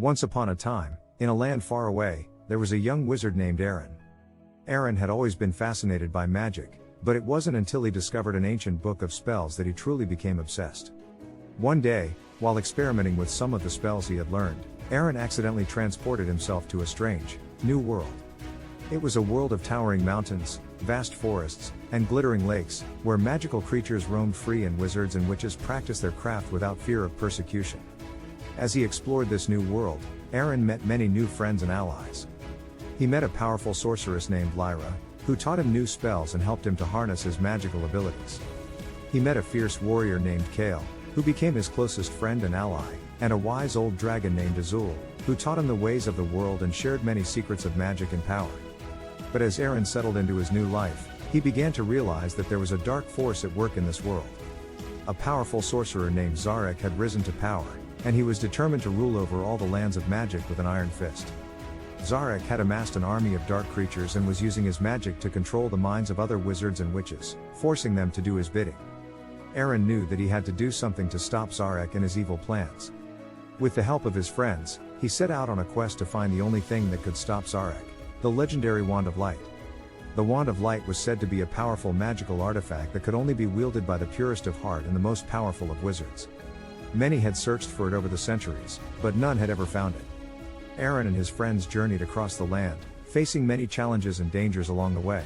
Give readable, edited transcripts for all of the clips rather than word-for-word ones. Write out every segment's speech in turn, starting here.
Once upon a time, in a land far away, there was a young wizard named Arin. Arin had always been fascinated by magic, but it wasn't until he discovered an ancient book of spells that he truly became obsessed. One day, while experimenting with some of the spells he had learned, Arin accidentally transported himself to a strange, new world. It was a world of towering mountains, vast forests, and glittering lakes, where magical creatures roamed free and wizards and witches practiced their craft without fear of persecution. As he explored this new world, Arin met many new friends and allies. He met a powerful sorceress named Lyra, who taught him new spells and helped him to harness his magical abilities. He met a fierce warrior named Kale, who became his closest friend and ally, and a wise old dragon named Azul, who taught him the ways of the world and shared many secrets of magic and power. But as Arin settled into his new life, he began to realize that there was a dark force at work in this world. A powerful sorcerer named Zarek had risen to power, and he was determined to rule over all the lands of magic with an iron fist. Zarek had amassed an army of dark creatures and was using his magic to control the minds of other wizards and witches, forcing them to do his bidding. Arin knew that he had to do something to stop Zarek and his evil plans. With the help of his friends, he set out on a quest to find the only thing that could stop Zarek, the legendary Wand of Light. The Wand of Light was said to be a powerful magical artifact that could only be wielded by the purest of heart and the most powerful of wizards. Many had searched for it over the centuries, but none had ever found it. Arin and his friends journeyed across the land, facing many challenges and dangers along the way.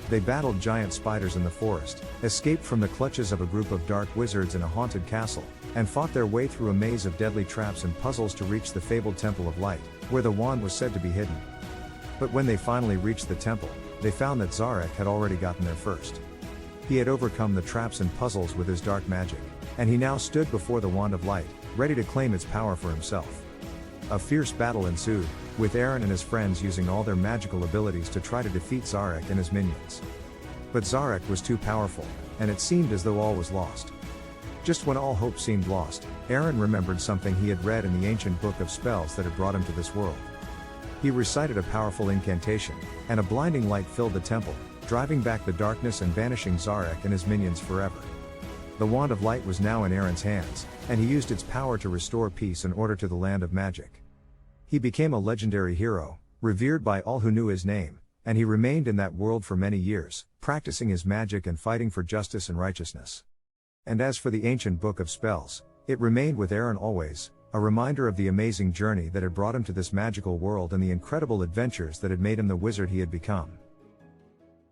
They battled giant spiders in the forest, escaped from the clutches of a group of dark wizards in a haunted castle, and fought their way through a maze of deadly traps and puzzles to reach the fabled Temple of Light, where the wand was said to be hidden. But when they finally reached the temple, they found that Zarek had already gotten there first. He had overcome the traps and puzzles with his dark magic, and he now stood before the Wand of Light, ready to claim its power for himself. A fierce battle ensued, with Arin and his friends using all their magical abilities to try to defeat Zarek and his minions. But Zarek was too powerful, and it seemed as though all was lost. Just when all hope seemed lost, Arin remembered something he had read in the ancient book of spells that had brought him to this world. He recited a powerful incantation, and a blinding light filled the temple, driving back the darkness and banishing Zarek and his minions forever. The Wand of Light was now in Arin's hands, and he used its power to restore peace and order to the land of magic. He became a legendary hero, revered by all who knew his name, and he remained in that world for many years, practicing his magic and fighting for justice and righteousness. And as for the ancient book of spells, it remained with Arin always, a reminder of the amazing journey that had brought him to this magical world and the incredible adventures that had made him the wizard he had become.